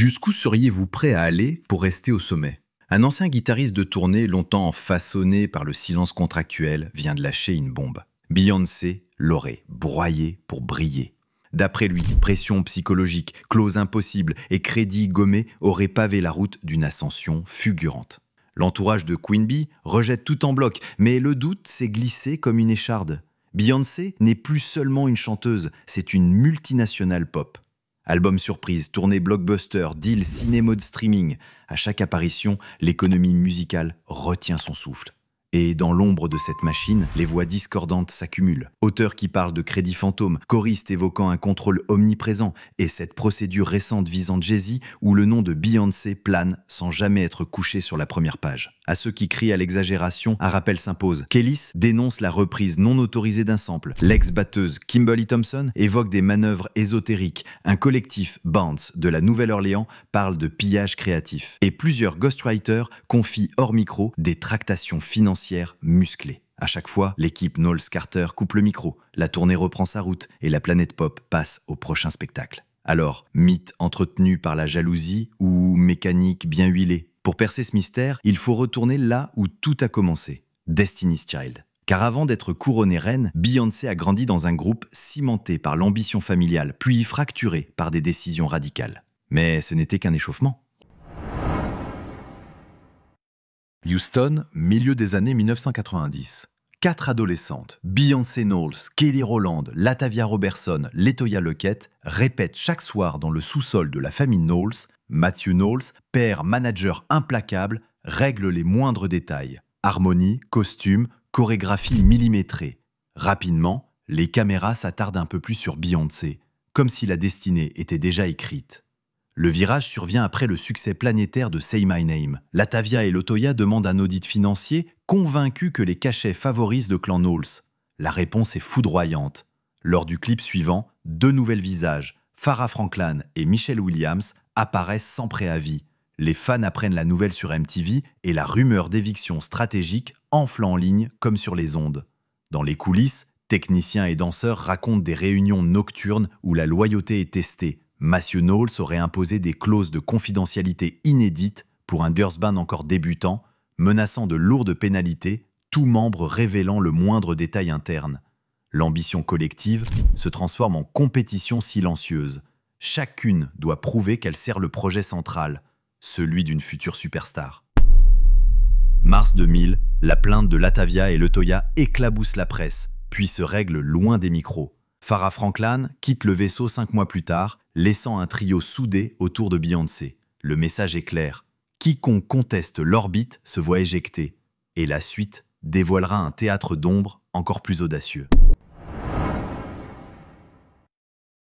Jusqu'où seriez-vous prêt à aller pour rester au sommet? Un ancien guitariste de tournée, longtemps façonné par le silence contractuel, vient de lâcher une bombe. Beyoncé l'aurait broyé pour briller. D'après lui, pression psychologique, clause impossible et crédit gommé auraient pavé la route d'une ascension fulgurante. L'entourage de Queen Bee rejette tout en bloc, mais le doute s'est glissé comme une écharde. Beyoncé n'est plus seulement une chanteuse, c'est une multinationale pop. Album surprise, tournée blockbuster, deal ciné-mode streaming. À chaque apparition, l'économie musicale retient son souffle. Et dans l'ombre de cette machine, les voix discordantes s'accumulent. Auteurs qui parlent de crédit fantôme, choristes évoquant un contrôle omniprésent, et cette procédure récente visant Jay-Z où le nom de Beyoncé plane sans jamais être couché sur la première page. À ceux qui crient à l'exagération, un rappel s'impose. Kelis dénonce la reprise non autorisée d'un sample. L'ex-batteuse Kimberly Thompson évoque des manœuvres ésotériques. Un collectif, Bounce, de la Nouvelle-Orléans, parle de pillage créatif. Et plusieurs ghostwriters confient hors micro des tractations financières musclées. À chaque fois, l'équipe Knowles Carter coupe le micro, la tournée reprend sa route et la planète pop passe au prochain spectacle. Alors, mythe entretenu par la jalousie ou mécanique bien huilée? Pour percer ce mystère, il faut retourner là où tout a commencé, Destiny's Child. Car avant d'être couronnée reine, Beyoncé a grandi dans un groupe cimenté par l'ambition familiale, puis fracturé par des décisions radicales. Mais ce n'était qu'un échauffement. Houston, milieu des années 1990. 4 adolescentes, Beyoncé Knowles, Kelly Rowland, Latavia Robertson, Latoya Luckett, répètent chaque soir dans le sous-sol de la famille Knowles. Matthew Knowles, père manager implacable, règle les moindres détails. Harmonie, costume, chorégraphie millimétrée. Rapidement, les caméras s'attardent un peu plus sur Beyoncé, comme si la destinée était déjà écrite. Le virage survient après le succès planétaire de Say My Name. Latavia et Latoya demandent un audit financier, convaincus que les cachets favorisent le clan Knowles. La réponse est foudroyante. Lors du clip suivant, 2 nouvelles visages, Farrah Franklin et Michelle Williams, apparaissent sans préavis. Les fans apprennent la nouvelle sur MTV et la rumeur d'éviction stratégique enfle en ligne comme sur les ondes. Dans les coulisses, techniciens et danseurs racontent des réunions nocturnes où la loyauté est testée. Matthew Knowles aurait imposé des clauses de confidentialité inédites pour un girls band encore débutant, menaçant de lourdes pénalités, tout membre révélant le moindre détail interne. L'ambition collective se transforme en compétition silencieuse. Chacune doit prouver qu'elle sert le projet central, celui d'une future superstar. Mars 2000, la plainte de Latavia et Latoya éclabousse la presse, puis se règle loin des micros. Farrah Franklin quitte le vaisseau 5 mois plus tard, laissant un trio soudé autour de Beyoncé. Le message est clair. Quiconque conteste l'orbite se voit éjecté. Et la suite dévoilera un théâtre d'ombre encore plus audacieux.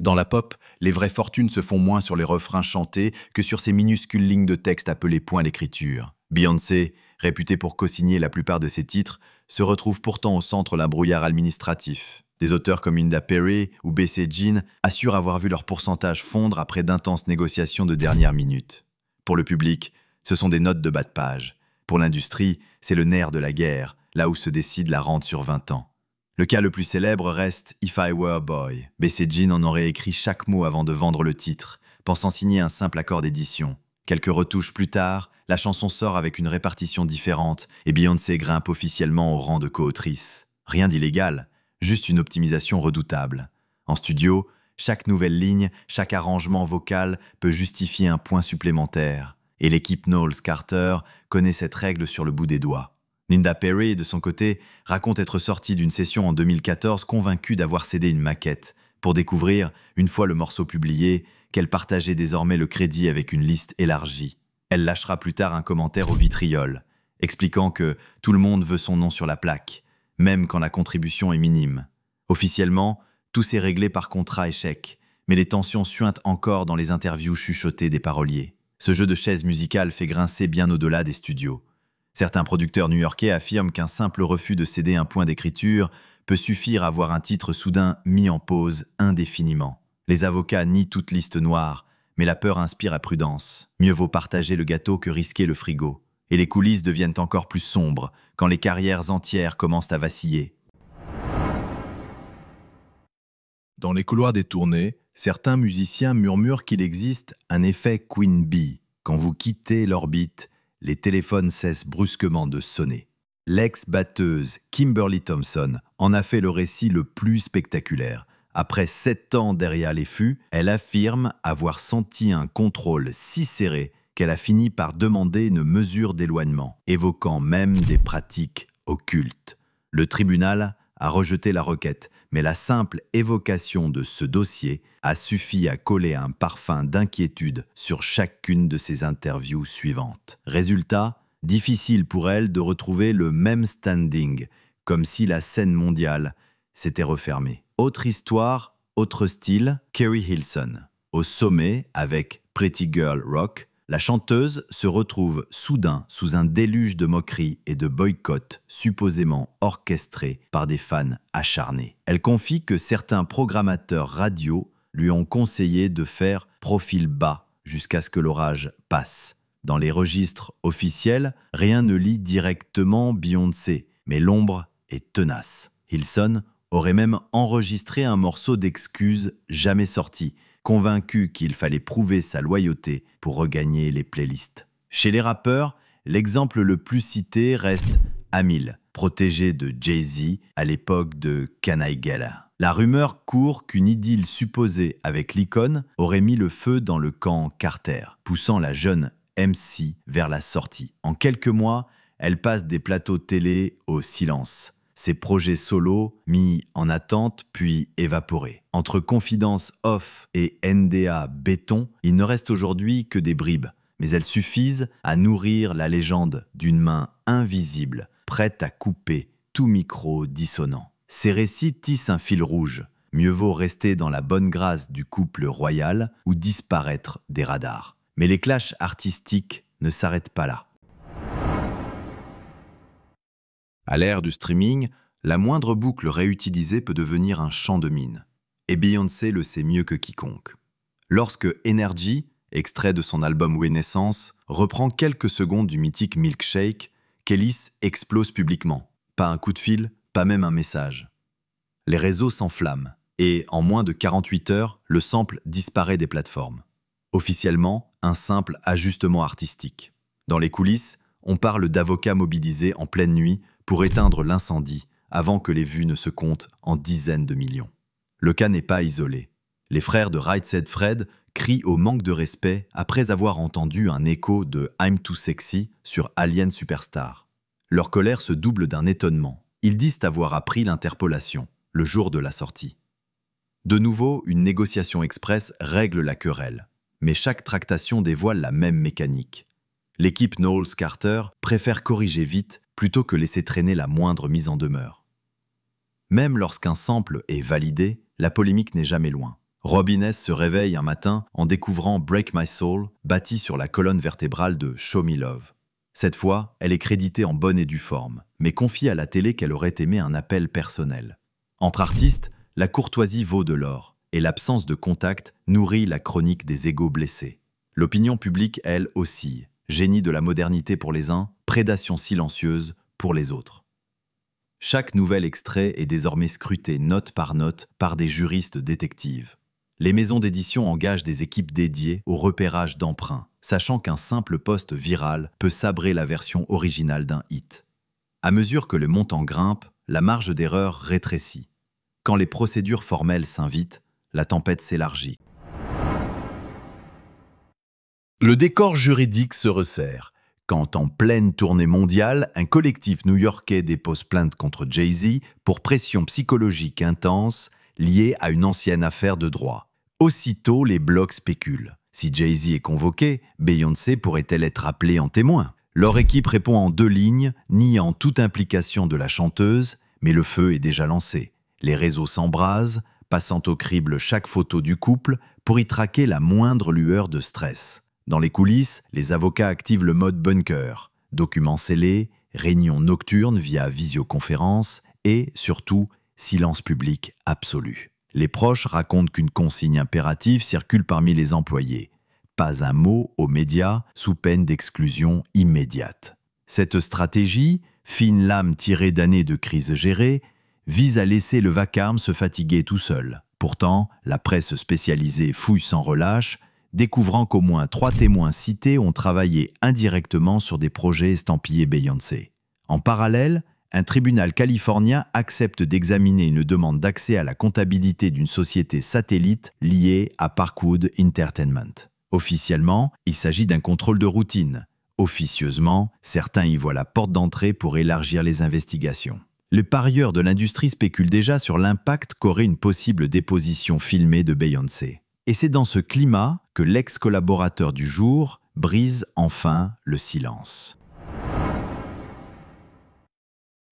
Dans la pop, les vraies fortunes se font moins sur les refrains chantés que sur ces minuscules lignes de texte appelées points d'écriture. Beyoncé, réputée pour co-signer la plupart de ses titres, se retrouve pourtant au centre d'un brouillard administratif. Des auteurs comme Linda Perry ou B.C. Jean assurent avoir vu leur pourcentage fondre après d'intenses négociations de dernière minute. Pour le public, ce sont des notes de bas de page. Pour l'industrie, c'est le nerf de la guerre, là où se décide la rente sur 20 ans. Le cas le plus célèbre reste If I Were a Boy. B.C. Jean en aurait écrit chaque mot avant de vendre le titre, pensant signer un simple accord d'édition. Quelques retouches plus tard, la chanson sort avec une répartition différente et Beyoncé grimpe officiellement au rang de co-autrice. Rien d'illégal, juste une optimisation redoutable. En studio, chaque nouvelle ligne, chaque arrangement vocal peut justifier un point supplémentaire. Et l'équipe Knowles Carter connaît cette règle sur le bout des doigts. Linda Perry, de son côté, raconte être sortie d'une session en 2014 convaincue d'avoir cédé une maquette, pour découvrir, une fois le morceau publié, qu'elle partageait désormais le crédit avec une liste élargie. Elle lâchera plus tard un commentaire au vitriol, expliquant que tout le monde veut son nom sur la plaque, même quand la contribution est minime. Officiellement, tout s'est réglé par contrat échec, mais les tensions suintent encore dans les interviews chuchotées des paroliers. Ce jeu de chaises musicales fait grincer bien au-delà des studios. Certains producteurs new-yorkais affirment qu'un simple refus de céder un point d'écriture peut suffire à voir un titre soudain mis en pause indéfiniment. Les avocats nient toute liste noire, mais la peur inspire à prudence. Mieux vaut partager le gâteau que risquer le frigo. Et les coulisses deviennent encore plus sombres quand les carrières entières commencent à vaciller. Dans les couloirs des tournées, Certains musiciens murmurent qu'il existe un effet Queen Bee. Quand vous quittez l'orbite, les téléphones cessent brusquement de sonner. L'ex-batteuse Kimberly Thompson en a fait le récit le plus spectaculaire. Après 7 ans derrière les fûts, elle affirme avoir senti un contrôle si serré qu'elle a fini par demander une mesure d'éloignement, évoquant même des pratiques occultes. Le tribunal a rejeté la requête, mais la simple évocation de ce dossier a suffi à coller un parfum d'inquiétude sur chacune de ses interviews suivantes. Résultat, difficile pour elle de retrouver le même standing, comme si la scène mondiale s'était refermée. Autre histoire, autre style, Keri Hilson. Au sommet, avec Pretty Girl Rock, la chanteuse se retrouve soudain sous un déluge de moqueries et de boycotts supposément orchestrés par des fans acharnés. Elle confie que certains programmateurs radio lui ont conseillé de faire profil bas jusqu'à ce que l'orage passe. Dans les registres officiels, rien ne lie directement Beyoncé, mais l'ombre est tenace. Hilson aurait même enregistré un morceau d'excuses jamais sorti, convaincu qu'il fallait prouver sa loyauté pour regagner les playlists. Chez les rappeurs, l'exemple le plus cité reste Amil, protégé de Jay-Z à l'époque de Can I Get Her. La rumeur court qu'une idylle supposée avec l'icône aurait mis le feu dans le camp Carter, poussant la jeune MC vers la sortie. En quelques mois, elle passe des plateaux télé au silence. Ses projets solos mis en attente puis évaporés. Entre confidences off et NDA béton, il ne reste aujourd'hui que des bribes, mais elles suffisent à nourrir la légende d'une main invisible, prête à couper tout micro dissonant. Ces récits tissent un fil rouge. Mieux vaut rester dans la bonne grâce du couple royal ou disparaître des radars. Mais les clashs artistiques ne s'arrêtent pas là. À l'ère du streaming, la moindre boucle réutilisée peut devenir un champ de mine. Et Beyoncé le sait mieux que quiconque. Lorsque Energy, extrait de son album Renaissance, reprend quelques secondes du mythique Milkshake, Kelis explose publiquement. Pas un coup de fil, pas même un message. Les réseaux s'enflamment, et en moins de 48 heures, le sample disparaît des plateformes. Officiellement, un simple ajustement artistique. Dans les coulisses, on parle d'avocats mobilisés en pleine nuit pour éteindre l'incendie avant que les vues ne se comptent en dizaines de millions. Le cas n'est pas isolé. Les frères de Right Said Fred crient au manque de respect après avoir entendu un écho de I'm Too Sexy sur Alien Superstar. Leur colère se double d'un étonnement. Ils disent avoir appris l'interpolation, le jour de la sortie. De nouveau, une négociation express règle la querelle. Mais chaque tractation dévoile la même mécanique. L'équipe Knowles Carter préfère corriger vite plutôt que laisser traîner la moindre mise en demeure. Même lorsqu'un sample est validé, la polémique n'est jamais loin. Robin S. se réveille un matin en découvrant Break My Soul, bâtie sur la colonne vertébrale de Show Me Love. Cette fois, elle est créditée en bonne et due forme, mais confie à la télé qu'elle aurait aimé un appel personnel. Entre artistes, la courtoisie vaut de l'or, et l'absence de contact nourrit la chronique des égos blessés. L'opinion publique, elle, oscille. Génie de la modernité pour les uns, prédation silencieuse pour les autres. Chaque nouvel extrait est désormais scruté note par des juristes détectives. Les maisons d'édition engagent des équipes dédiées au repérage d'emprunts, sachant qu'un simple post viral peut sabrer la version originale d'un hit. À mesure que le montant grimpe, la marge d'erreur rétrécit. Quand les procédures formelles s'invitent, la tempête s'élargit. Le décor juridique se resserre, quand en pleine tournée mondiale, un collectif new-yorkais dépose plainte contre Jay-Z pour pression psychologique intense liée à une ancienne affaire de droit. Aussitôt, les blocs spéculent. Si Jay-Z est convoqué, Beyoncé pourrait-elle être appelée en témoin? Leur équipe répond en 2 lignes, niant toute implication de la chanteuse, mais le feu est déjà lancé. Les réseaux s'embrasent, passant au crible chaque photo du couple pour y traquer la moindre lueur de stress. Dans les coulisses, les avocats activent le mode bunker, documents scellés, réunions nocturnes via visioconférence et, surtout, silence public absolu. Les proches racontent qu'une consigne impérative circule parmi les employés. Pas un mot aux médias sous peine d'exclusion immédiate. Cette stratégie, fine lame tirée d'années de crises gérées, vise à laisser le vacarme se fatiguer tout seul. Pourtant, la presse spécialisée fouille sans relâche, découvrant qu'au moins 3 témoins cités ont travaillé indirectement sur des projets estampillés Beyoncé. En parallèle, un tribunal californien accepte d'examiner une demande d'accès à la comptabilité d'une société satellite liée à Parkwood Entertainment. Officiellement, il s'agit d'un contrôle de routine. Officieusement, certains y voient la porte d'entrée pour élargir les investigations. Les parieurs de l'industrie spéculent déjà sur l'impact qu'aurait une possible déposition filmée de Beyoncé. Et c'est dans ce climat que l'ex-collaborateur du jour brise enfin le silence.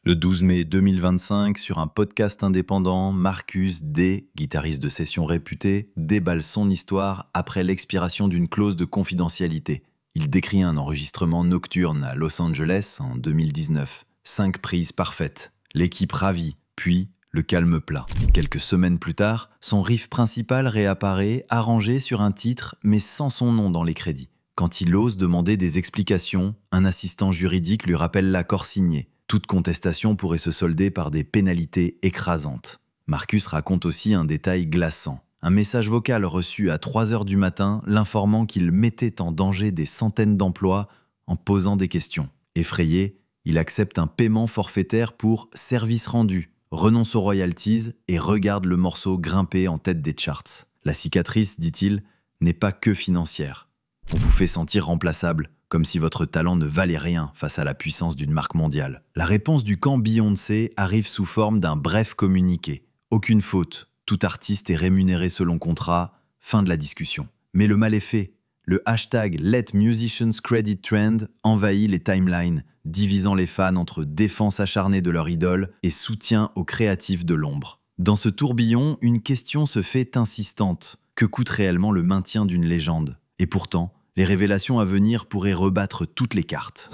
Le 12 mai 2025, sur un podcast indépendant, Marcus D, guitariste de session réputé, déballe son histoire après l'expiration d'une clause de confidentialité. Il décrit un enregistrement nocturne à Los Angeles en 2019. 5 prises parfaites, l'équipe ravie, puis le calme plat. Quelques semaines plus tard, son riff principal réapparaît, arrangé sur un titre, mais sans son nom dans les crédits. Quand il ose demander des explications, un assistant juridique lui rappelle l'accord signé. Toute contestation pourrait se solder par des pénalités écrasantes. Marcus raconte aussi un détail glaçant. Un message vocal reçu à 3 heures du matin l'informant qu'il mettait en danger des centaines d'emplois en posant des questions. Effrayé, il accepte un paiement forfaitaire pour service rendu, renonce aux royalties et regarde le morceau grimper en tête des charts. La cicatrice, dit-il, n'est pas que financière. On vous fait sentir remplaçable, comme si votre talent ne valait rien face à la puissance d'une marque mondiale. La réponse du camp Beyoncé arrive sous forme d'un bref communiqué. Aucune faute, tout artiste est rémunéré selon contrat, fin de la discussion. Mais le mal est fait. Le hashtag Let Musicians Credit Trend envahit les timelines, divisant les fans entre défense acharnée de leur idole et soutien aux créatifs de l'ombre. Dans ce tourbillon, une question se fait insistante. Que coûte réellement le maintien d'une légende? Et pourtant, les révélations à venir pourraient rebattre toutes les cartes.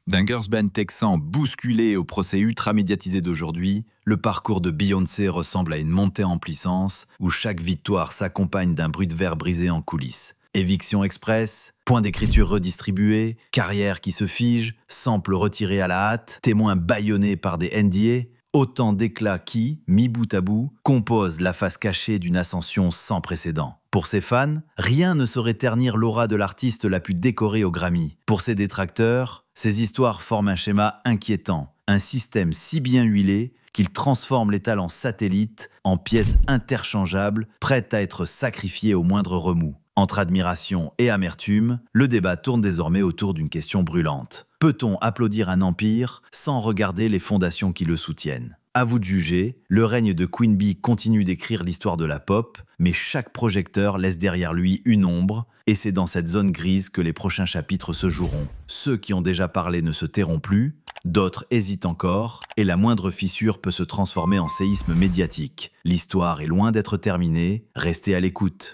D'un girls band texan bousculé au procès ultra médiatisé d'aujourd'hui, le parcours de Beyoncé ressemble à une montée en puissance où chaque victoire s'accompagne d'un bruit de verre brisé en coulisses. Éviction express, points d'écriture redistribués, carrière qui se fige, samples retirés à la hâte, témoins bâillonnés par des NDA, autant d'éclats qui, mis bout à bout, composent la face cachée d'une ascension sans précédent. Pour ses fans, rien ne saurait ternir l'aura de l'artiste la plus décorée au Grammy. Pour ses détracteurs, ces histoires forment un schéma inquiétant, un système si bien huilé qu'il transforme les talents satellites en pièces interchangeables, prêtes à être sacrifiées au moindre remous. Entre admiration et amertume, le débat tourne désormais autour d'une question brûlante. Peut-on applaudir un empire sans regarder les fondations qui le soutiennent ? À vous de juger, le règne de Queen Bee continue d'écrire l'histoire de la pop, mais chaque projecteur laisse derrière lui une ombre, et c'est dans cette zone grise que les prochains chapitres se joueront. Ceux qui ont déjà parlé ne se tairont plus, d'autres hésitent encore, et la moindre fissure peut se transformer en séisme médiatique. L'histoire est loin d'être terminée, restez à l'écoute.